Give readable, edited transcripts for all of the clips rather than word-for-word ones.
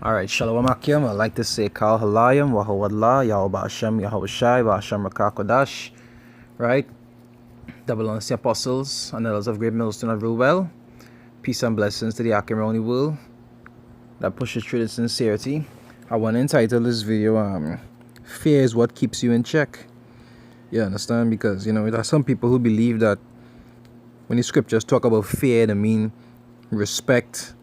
Alright, Shalom Akim. I like to say Kal Halayim, Wahawadla, Yahweh Hashem, Yahweh Shai, Hashem Rakakodash. Right? Double honors the apostles and elders of Great Millstone of Rubel. Peace and blessings to the Akim world that pushes through the sincerity. I want to entitle this video, Fear is what keeps you in check. You understand? Because, there are some people who believe that when the scriptures talk about fear, they mean respect.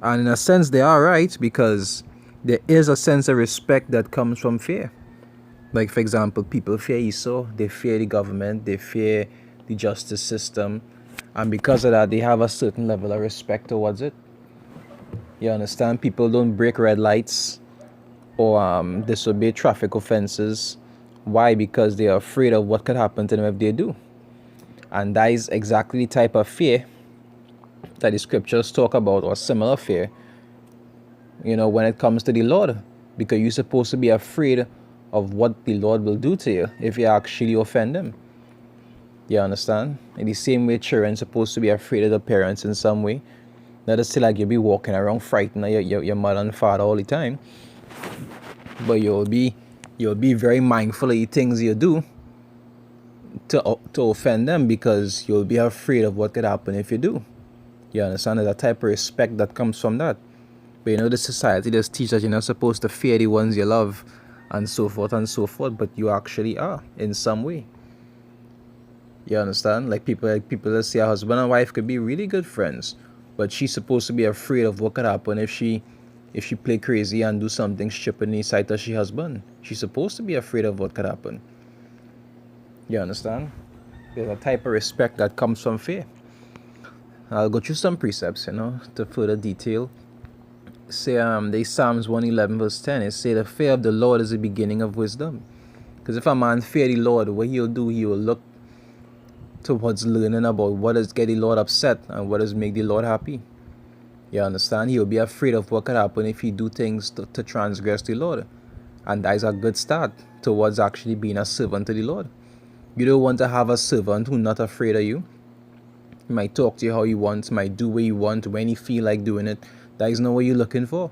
And in a sense, they are right, because there is a sense of respect that comes from fear. Like, for example, people fear Esau, they fear the government, they fear the justice system. And because of that, they have a certain level of respect towards it. You understand? People don't break red lights or disobey traffic offenses. Why? Because they are afraid of what could happen to them if they do. And that is exactly the type of fear that the scriptures talk about, or similar fear, when it comes to the Lord. Because you're supposed to be afraid of what the Lord will do to you if you actually offend him. You understand? In the same way, children supposed to be afraid of their parents in some way. Not just like you'll be walking around frightened of your mother and father all the time. But you'll be very mindful of the things you do to offend them, because you'll be afraid of what could happen if you do. You understand? There's a type of respect that comes from that. But the society just teaches that you're not supposed to fear the ones you love, and so forth and so forth, but you actually are in some way. You understand? Like people that say a husband and wife could be really good friends, but she's supposed to be afraid of what could happen if she play crazy and do something stupid in the sight of her husband. She's supposed to be afraid of what could happen. You understand? There's a type of respect that comes from fear. I'll go through some precepts, to further detail. Say, they Psalms 111 verse 10, it say the fear of the Lord is the beginning of wisdom. Because if a man fear the Lord, what he'll do, he will look towards learning about what is get the Lord upset and what is make the Lord happy. You understand? He'll be afraid of what could happen if he do things to transgress the Lord. And that is a good start towards actually being a servant to the Lord. You don't want to have a servant who's not afraid of you. He might talk to you how he wants, might do what you want when he feel like doing it. That is not what you're looking for.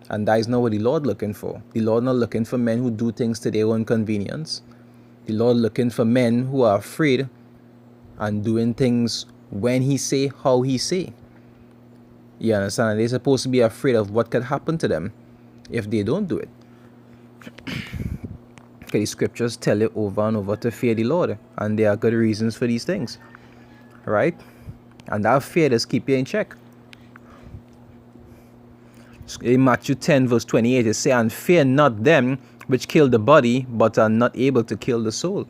And that is not what the Lord looking for. The Lord not looking for men who do things to their own convenience. The Lord looking for men who are afraid and doing things when he say, how he say. You understand? And they're supposed to be afraid of what could happen to them if they don't do it. Okay, the scriptures tell you over and over to fear the Lord. And there are good reasons for these things. Right? And that fear does keep you in check. In Matthew 10 verse 28 it says, and fear not them which kill the body, but are not able to kill the soul.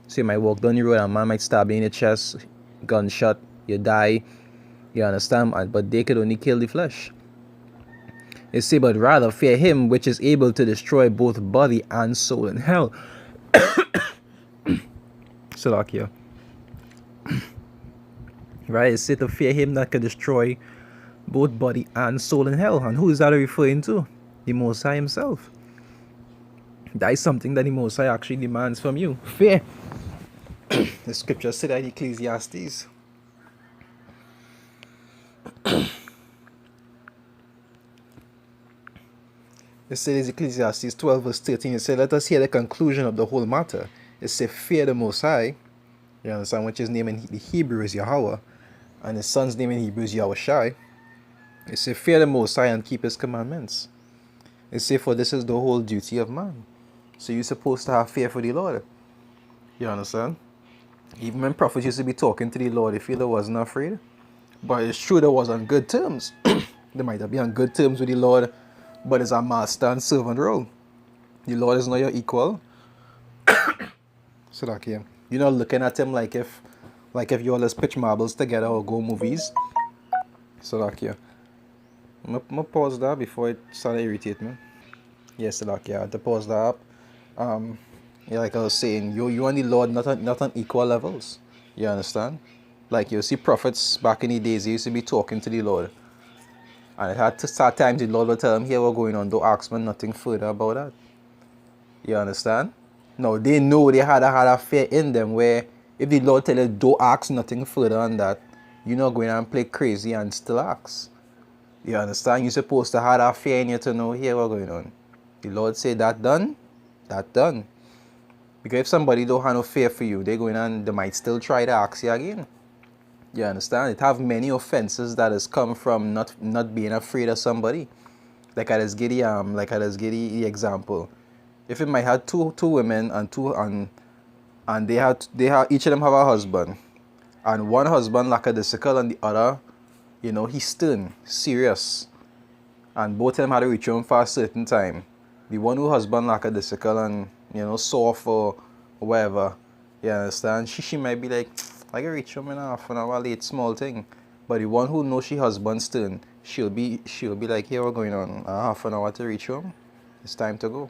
So you might walk down the road and a man might stab you in the chest, gunshot, you die. You understand? But they could only kill the flesh. It say, but rather fear him which is able to destroy both body and soul in hell. Salakia. Right? It say to fear him that can destroy both body and soul in hell. And who is that referring to? The Most High himself. That is something that the Most High actually demands from you. Fear. The scripture said that in Ecclesiastes. It says Ecclesiastes 12 verse 13. It said, let us hear the conclusion of the whole matter. It says, fear the Most High. You understand? Which his name in the Hebrew is Yahweh. And his son's name in Hebrew is Yahweh Shai. It says, fear the Most High and keep his commandments. It says, for this is the whole duty of man. So you're supposed to have fear for the Lord. You understand? Even when prophets used to be talking to the Lord, they feel they wasn't afraid. But it's true they was on good terms. They might have been on good terms with the Lord, but it's a master and servant role. The Lord is not your equal. So like, you're not looking at him like if you all just pitch marbles together or go movies. So like, I'm gonna pause that before it started to irritate me. Yes, like, I had to pause that up. Like I was saying, you and the Lord not on equal levels. You understand? Like, you see prophets back in the days, they used to be talking to the Lord. And it had to start times the Lord would tell them, here what's going on, don't ask me nothing further about that. You understand? No, they know they had a fear in them where if the Lord tell you don't ask nothing further on that, you're not going and play crazy and still ask. You understand? You're supposed to have that fear in you to know here what's going on. The Lord say that done, that done. Because if somebody don't have no fear for you, they going on, they might still try to ask you again. You understand? It have many offenses that has come from not being afraid of somebody. Like I just give the example. If it might have two women and they have each of them have a husband, and one husband like a disciple and the other, he's stern, serious, and both of them had to reach home for a certain time. The one who husband like a disciple and soft or whatever, you understand? She might be like, I can reach home in half an hour late, small thing. But the one who knows she husband stern, she'll be like, here what's going on? Half an hour to reach home. It's time to go.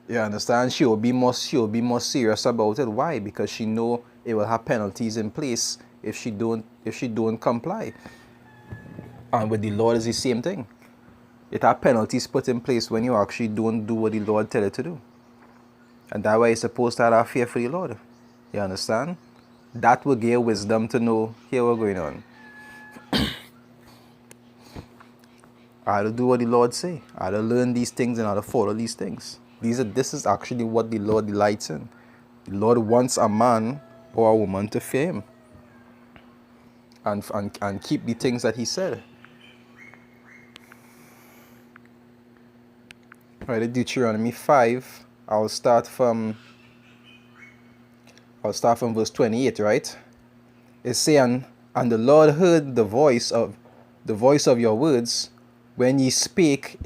You understand? She'll be more serious about it. Why? Because she know it will have penalties in place if she don't comply. And with the Lord is the same thing. It have penalties put in place when you actually don't do what the Lord tell you to do. And that's why you're supposed to have fear for the Lord. You understand? That will give wisdom to know here what's going on. I had to do what the Lord say. I had to learn these things and I had to follow these things. This is actually what the Lord delights in. The Lord wants a man or a woman to fear him. And keep the things that he said. Right, Deuteronomy 5. I'll start from verse 28, right? It's saying, and the Lord heard the voice of your words when ye spake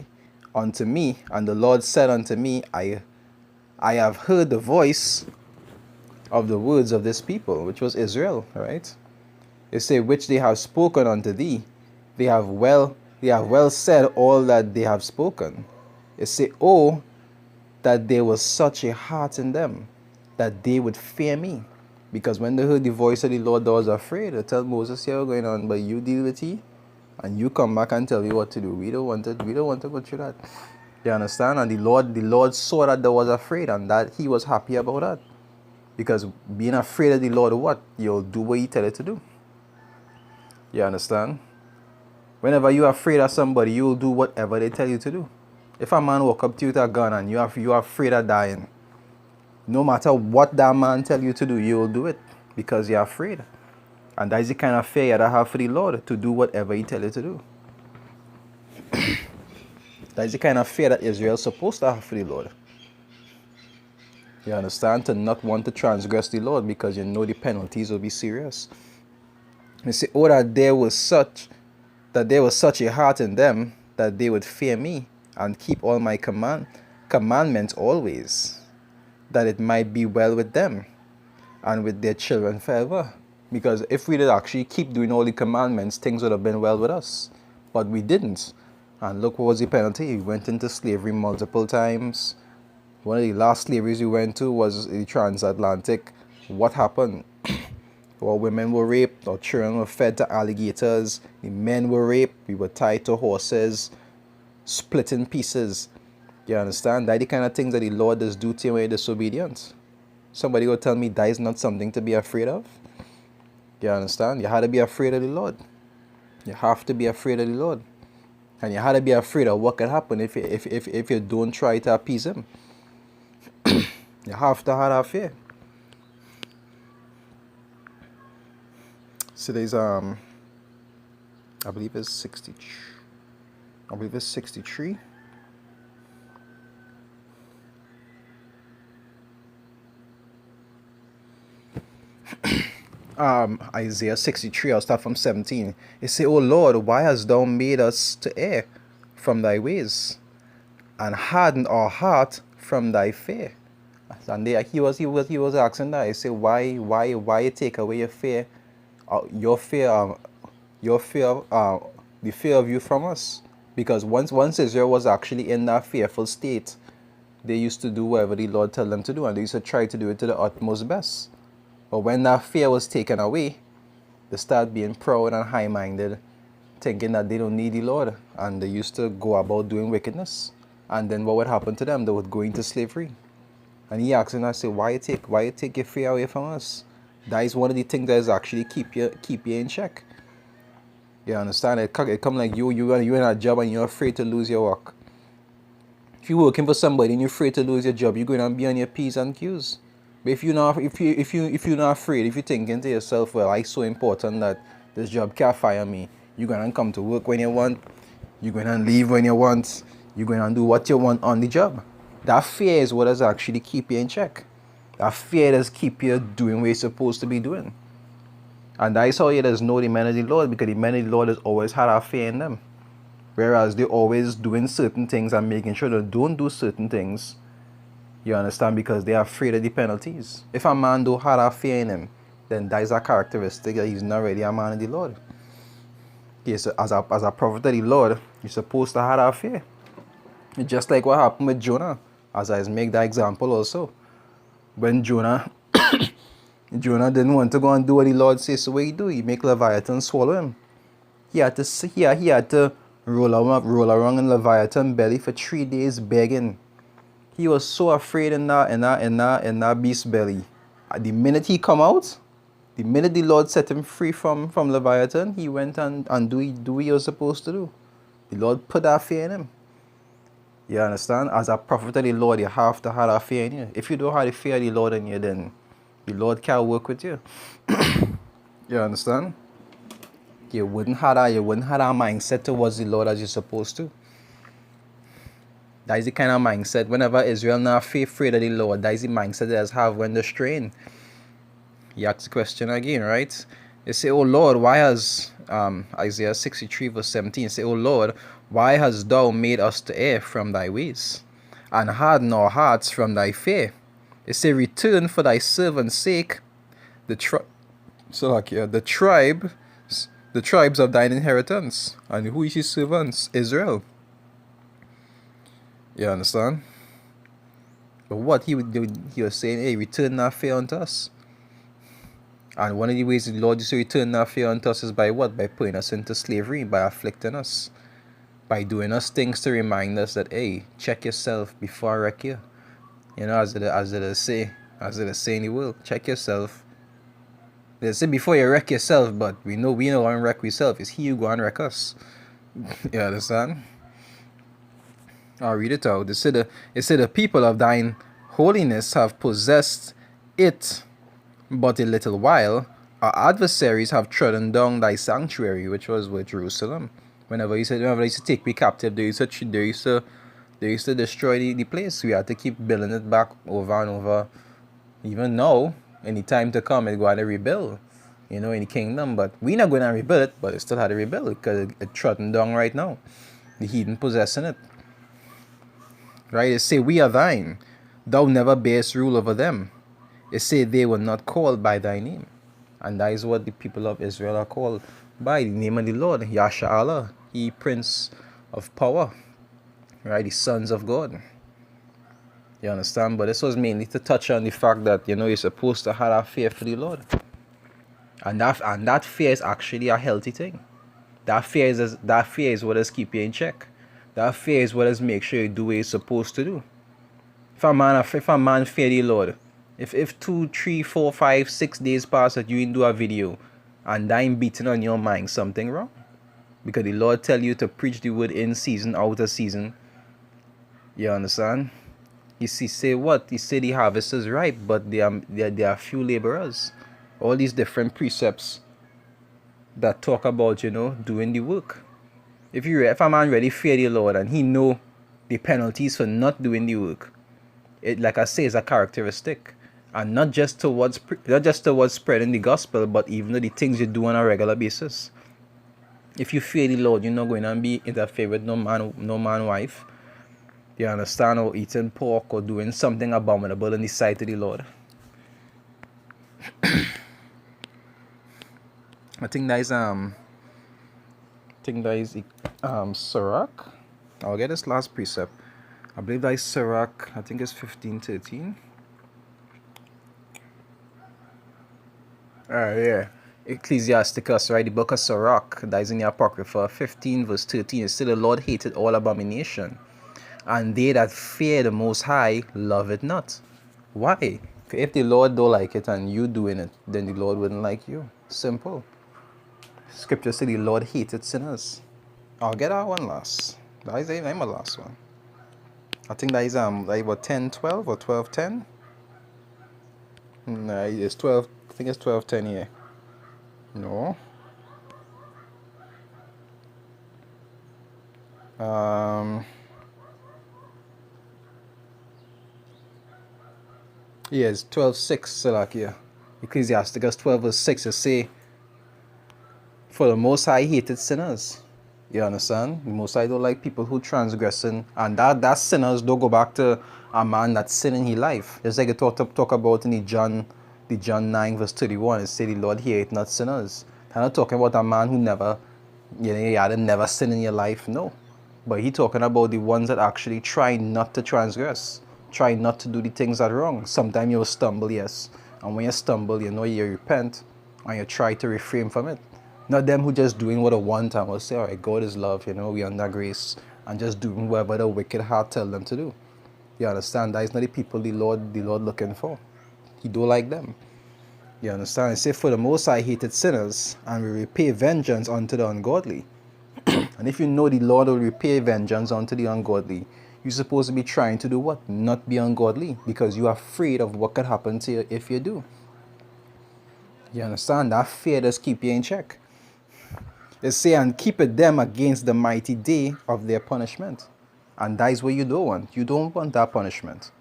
unto me, and the Lord said unto me, I have heard the voice of the words of this people, which was Israel, right? It say, which they have spoken unto thee, they have well said all that they have spoken. It say, oh, that there was such a heart in them, that they would fear me. Because when they heard the voice of the Lord, they was afraid. They tell Moses, here what's going on, but you deal with it, and you come back and tell me what to do. We don't want to go through that. You understand? And the Lord saw that they was afraid, and that he was happy about that. Because being afraid of the Lord, what? You'll do what he tell you to do. You understand? Whenever you're afraid of somebody, you'll do whatever they tell you to do. If a man walk up to you with a gun and you're afraid of dying, no matter what that man tell you to do, you will do it because you're afraid. And that is the kind of fear you have for the Lord, to do whatever he tell you to do. That is the kind of fear that Israel is supposed to have for the Lord. You understand? To not want to transgress the Lord because you know the penalties will be serious. You say, oh, that there was such a heart in them that they would fear me and keep all my commandments always, that it might be well with them and with their children forever. Because if we did actually keep doing all the commandments, things would have been well with us. But we didn't. And look what was the penalty. We went into slavery multiple times. One of the last slaveries we went to was the transatlantic. What happened? Our women were raped, our children were fed to alligators, the men were raped, we were tied to horses, split in pieces. You understand? That's the kind of things that the Lord does do to you when you're disobedient. Somebody will tell me that is not something to be afraid of. You understand? You have to be afraid of the Lord. You have to be afraid of the Lord. And you have to be afraid of what can happen if you don't try to appease him. You have to have that fear. So there's I believe it's 63. Isaiah 63, I'll start from 17. It say, O Lord, why hast thou made us to err from thy ways, and hardened our heart from thy fear? And there he was asking that. He said, why take away your fear, the fear of you from us? Because once Israel was actually in that fearful state, they used to do whatever the Lord told them to do, and they used to try to do it to the utmost best. But when that fear was taken away, they started being proud and high-minded, thinking that they don't need the Lord, and they used to go about doing wickedness. And then what would happen to them? They would go into slavery. And he asked him, I said, why you take your fear away from us? That is one of the things that is actually keep you in check. You understand? It come like you in a job and you're afraid to lose your work. If you're working for somebody and you're afraid to lose your job, you're going to be on your P's and Q's. But if you're not afraid, if you're thinking to yourself, well, it's so important that this job can't fire me, you're gonna come to work when you want, you're gonna leave when you want, you're gonna do what you want on the job. That fear is what does actually keep you in check. That fear does keep you doing what you're supposed to be doing. And that's how you does know the men of the Lord, because the men of the Lord has always had that fear in them. Whereas they're always doing certain things and making sure they don't do certain things. You understand? Because they are afraid of the penalties. If a man don't have that fear in him, then that is a characteristic that he's not really a man of the Lord. Yes, as a prophet of the Lord, you're supposed to have that fear. It's just like what happened with Jonah, as I make that example also. When Jonah didn't want to go and do what the Lord says, so what he do? He make Leviathan swallow him. He had to roll around in Leviathan belly for 3 days begging. He was so afraid in that beast belly. The minute he come out, the minute the Lord set him free from Leviathan, he went and do what he was supposed to do. The Lord put that fear in him. You understand? As a prophet of the Lord, you have to have that fear in you. If you don't have the fear of the Lord in you, then the Lord can't work with you. You understand? You wouldn't have that mindset towards the Lord as you're supposed to. That is the kind of mindset whenever Israel not afraid of the Lord. That is the mindset they have when they're straying. You ask the question again, right? They say, oh Lord, why has Isaiah 63 verse 17 say, oh Lord, why hast thou made us to err from thy ways, and harden our hearts from thy fear? They say, return for thy servant's sake the tribes of thine inheritance. And who is his servants? Israel. You understand? But what he would do, he was saying, hey, return that fear unto us. And one of the ways the Lord used to return that fear unto us is by what? By putting us into slavery, by afflicting us, by doing us things to remind us that, hey, check yourself before I wreck you. You know, as it say in the world, check yourself. They say before you wreck yourself, but we know and wreck yourself. It's he who go and wreck us. You understand? I'll read it out. It said the people of thine holiness have possessed it but a little while. Our adversaries have trodden down thy sanctuary, which was with Jerusalem. Whenever they used to take me captive, they used to destroy the place. We had to keep building it back over and over. Even now, any time to come, it's going to rebuild, in the kingdom. But we're not going to rebuild it, but it still had to rebuild because it's trodden down right now. The heathen possessing it. Right? It say, we are thine. Thou never bearest rule over them. It say, they were not called by thy name. And that is what the people of Israel are called by, the name of the Lord, Yasha Allah, He Prince of Power. Right? The sons of God. You understand? But this was mainly to touch on the fact that, you're supposed to have that fear for the Lord. And that fear is actually a healthy thing. That fear is what does keep you in check. That fear is what does make sure you do what you're supposed to do. If a man fear the Lord, if 2, 3, 4, 5, 6 days pass that you didn't do a video and that beating on your mind, something wrong. Because the Lord tell you to preach the word in season, out of season. You understand? He say what? He say the harvest is ripe, but there are few laborers. All these different precepts that talk about, doing the work. If a man really fear the Lord and he know the penalties for not doing the work, it, like I say, is a characteristic. And not just towards spreading the gospel, but even the things you do on a regular basis. If you fear the Lord, you're not going to be interfered with no man wife. You understand? Or eating pork or doing something abominable in the sight of the Lord. I think that is Sirach. I'll get this last precept. I believe that is Sirach. I think it's 15:13. Yeah. Ecclesiasticus, right? The book of Sirach, that is in the Apocrypha, 15 verse 13. It said, the Lord hated all abomination, and they that fear the Most High love it not. Why? If the Lord don't like it and you doing it, then the Lord wouldn't like you. Simple. Scripture said the Lord hated sinners. I'll get that one last. That is my last one. I think that is like what 10:12 or 12:10. No, it's 12. I think it's 12:10 here. No. Yeah, it's 12:6. Salakia. Ecclesiasticus 12:6. It say, "For the Most High hated sinners." You understand? The Most High don't like people who transgressing, and that sinners don't go back to a man that's sinning his life. Just like it talk about in the John 9:31. It say the Lord hate not sinners. I'm not talking about a man who never, you had never sin in your life. No, but he talking about the ones that actually try not to transgress, try not to do the things that are wrong. Sometimes you'll stumble, yes, and when you stumble, you repent and you try to refrain from it. Not them who just doing what a one time will say, all right, God is love, we under grace, and just doing whatever the wicked heart tell them to do. You understand? That is not the people the Lord looking for. He don't like them. You understand? It say, for the Most High hated sinners, and will repay vengeance unto the ungodly. And if you know the Lord will repay vengeance unto the ungodly, you're supposed to be trying to do what? Not be ungodly, because you're afraid of what could happen to you if you do. You understand? That fear does keep you in check. They say, and keepeth them against the mighty day of their punishment. And that is what you don't want. You don't want that punishment.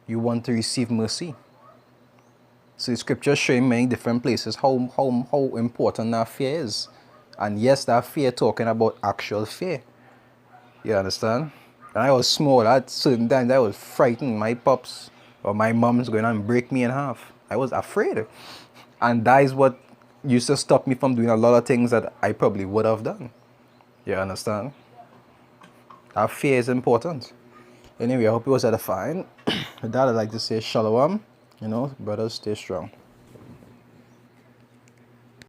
You want to receive mercy. So the scripture showing many different places how important that fear is. And yes, that fear talking about actual fear. You understand? When I was small, at certain times I was frightened. My pops or my mom's going to break me in half. I was afraid. And that is what used to stop me from doing a lot of things that I probably would have done. You understand? That fear is important. Anyway, I hope it was edifying. With that, I'd like to say shalom. Brothers, stay strong.